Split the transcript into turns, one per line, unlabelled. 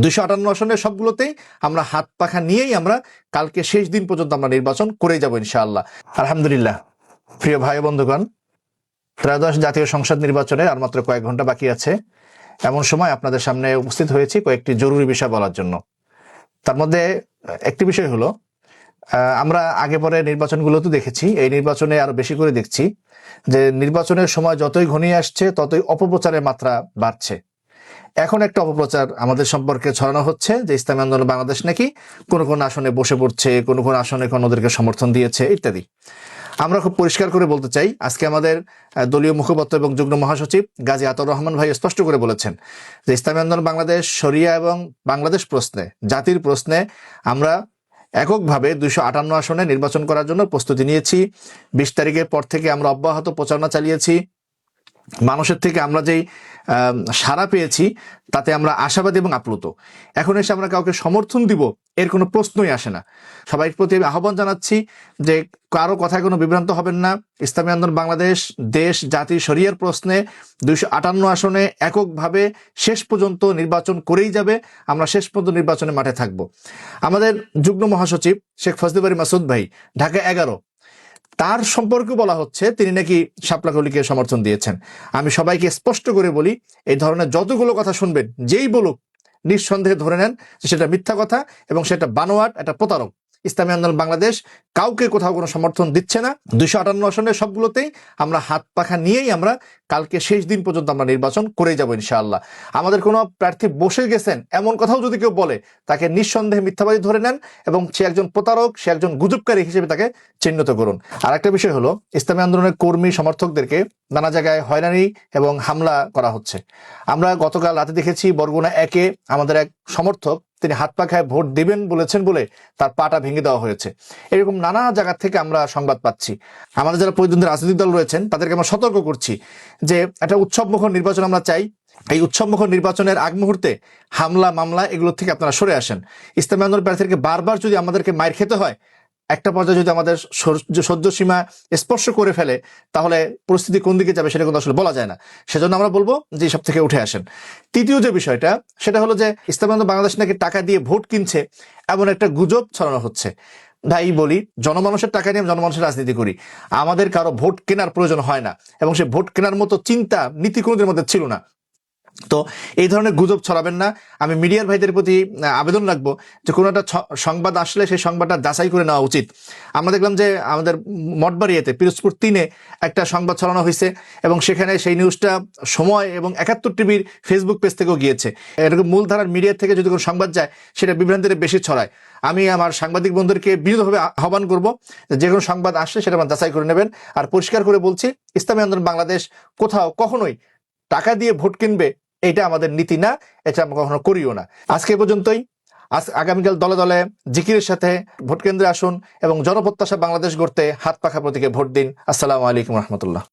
258 আসনের সবগুলোতেই আমরা হাত পাখা নিয়েই আমরা কালকে শেষ দিন পর্যন্ত আমরা নির্বাচন করে যাব ইনশাআল্লাহ। আলহামদুলিল্লাহ। প্রিয় ভাই বন্ধুগণ, ত্রয়োদশ জাতীয় সংসদ নির্বাচনের আর মাত্র কয়েক ঘন্টা বাকি আছে। এমন সময় আপনাদের সামনে উপস্থিত হয়েছি কয়েকটি জরুরি বিষয় বলার জন্য। তার মধ্যে একটি বিষয় হলো, আমরা আগে পরে নির্বাচনগুলো তো দেখেছি, এই নির্বাচনে আরো বেশি করে দেখছি যে নির্বাচনের সময় যতই ঘনিয়ে আসছে ততই অপপ্রচারের মাত্রা বাড়ছে। এখন একটা অপপ্রচার আমাদের সম্পর্কে ছড়ানো হচ্ছে যে ইসলামী আন্দোলন বাংলাদেশ নাকি কোন কোন আসনে বসে পড়ছে, কোন কোন আসনে ওদেরকে সমর্থন দিয়েছে ইত্যাদি। আমরা খুব পরিষ্কার করে বলতে চাই, আজকে আমাদের দলীয় মুখপাত্র এবং যুগ্ম মহাসচিব গাজী আতাউর রহমান ভাই স্পষ্ট করে বলেছেন যে ইসলামী আন্দোলন বাংলাদেশ শরিয়া এবং বাংলাদেশ প্রশ্নে, জাতির প্রশ্নে আমরা এককভাবে 258 আসনে নির্বাচন করার জন্য প্রস্তুতি নিয়েছি। 20 তারিখের পর থেকে আমরা অব্যাহত প্রচারণা চালিয়েছি। মানুষের থেকে আমরা যেই সাড়া পেয়েছি তাতে আমরা আশাবাদী এবং আপ্লুত। এখন এসে আমরা কাউকে সমর্থন দিব এর কোনো প্রশ্নই আসে না। সবাই প্রতি আহ্বান জানাচ্ছি যে কারো কথায় কোনো বিভ্রান্ত হবেন না। ইসলামী আন্দোলন বাংলাদেশ দেশ জাতি শরিয়ার প্রশ্নে 258 আসনে এককভাবে শেষ পর্যন্ত নির্বাচন করেই যাবে। আমরা শেষ পর্যন্ত নির্বাচনের মাঠে থাকব। আমাদের যুগ্ম মহাসচিব শেখ ফজলে বারী মাসুদ ভাই ঢাকা 11, তার সম্পর্কে বলা হচ্ছে তিনি নাকি শাপলা কলিকে সমর্থন দিয়েছেন। আমি সবাইকে স্পষ্ট করে বলি, এই ধরনের যতগুলো কথা শুনবেন যেই বলুক নিঃসন্দেহে ধরে নেন যে সেটা মিথ্যা কথা এবং সেটা বানোয়াট, একটা প্রতারক। ইসলামী আন্দোলন বাংলাদেশ কাউকে কোথাও কোনো সমর্থন দিচ্ছে না। 258 আসনের সবগুলোতেই আমরা হাত পাখা নিয়েই আমরা কালকে শেষ দিন পর্যন্ত আমরা নির্বাচন করে যাব ইনশাআল্লাহ। আমাদের কোনো প্রার্থী বসে গেছেন এমন কথাও যদি কেউ বলে তাকে নিঃসন্দেহে মিথ্যাবাদী ধরে নেন এবং সে একজন প্রতারক, সে একজন গুজবকারী হিসেবে তাকে চিহ্নিত করুন। আর একটা বিষয় হলো, ইসলামী আন্দোলনের কর্মী সমর্থকদেরকে নানা জায়গায় হয়রানি এবং হামলা করা হচ্ছে। আমরা গতকাল রাতে দেখেছি বরগুনা 1-এ আমাদের এক সমর্থক তিনি হাত পাখায় ভোট দিবেন বলেছেন বলে তার পাটা ভেঙে দেওয়া হয়েছে। এরকম নানা জায়গা থেকে আমরা সংবাদ পাচ্ছি। আমাদের যারা প্রতিদ্বন্দ্বী রাজনৈতিক দল রয়েছেন তাদেরকে আমরা সতর্ক করছি যে একটা উৎসবমুখর নির্বাচন আমরা চাই। এই উৎসবমুখর নির্বাচনের আগ মুহূর্তে হামলা মামলা এগুলো থেকে আপনারা সরে আসেন। ইসলামী আন্দোলন প্রার্থীদেরকে বারবার যদি আমাদেরকে মাইর খেতে হয়, একটা পর্যায়ে যদি আমাদের সহ্য সীমা স্পর্শ করে ফেলে তাহলে পরিস্থিতি কোন দিকে যাবে সেটা কিন্তু আসলে বলা যায় না। সেজন্য আমরা বলবো যে সব থেকে উঠে আসেন। তৃতীয় যে বিষয়টা সেটা হলো যে ইসলামী আন্দোলন বাংলাদেশ নাকি টাকা দিয়ে ভোট কিনছে, এমন একটা গুজব ছড়ানো হচ্ছে। ভাই বলি, জনমানুষের টাকা নিয়ে জনমানুষের রাজনীতি করি, আমাদের কারো ভোট কেনার প্রয়োজন হয় না এবং সে ভোট কেনার মতো চিন্তা নীতি কোনোদের মধ্যে ছিল না। তো এই ধরনের গুজব ছড়াবেন না। আমি মিডিয়ার ভাইদের প্রতি আবেদন রাখবো যে কোনো একটা সংবাদ আসলে সেই সংবাদটা যাচাই করে নেওয়া উচিত। আমরা দেখলাম যে আমাদের মঠবাড়িয়াতে পিরোজপুর 3-এ একটা সংবাদ ছড়ানো হয়েছে এবং সেখানে সেই নিউজটা সময় এবং 71 টিভির ফেসবুক পেজ থেকেও গিয়েছে। এরকম মূলধারার মিডিয়া থেকে যদি কোনো সংবাদ যায় সেটা বিভ্রান্তির বেশি ছড়ায়। আমি আমার সাংবাদিক বন্ধুদেরকে বিনীতভাবে আহ্বান করবো যে কোনো সংবাদ আসলে সেটা আমরা যাচাই করে নেবেন। আর পরিষ্কার করে বলছি, ইসলামী আন্দোলন বাংলাদেশ কোথাও কখনোই টাকা দিয়ে ভোট কিনবে এটা আমাদের নীতি না, এটা আমরা কখনো করিও না। আজকে পর্যন্তই। আগামীকাল দলে দলে জিকিরের সাথে ভোট কেন্দ্রে আসুন এবং জনপ্রত্যাশা বাংলাদেশ গড়তে হাত পাখা প্রতীকে ভোট দিন। আসসালামু আলাইকুম রহমতুল্লাহ।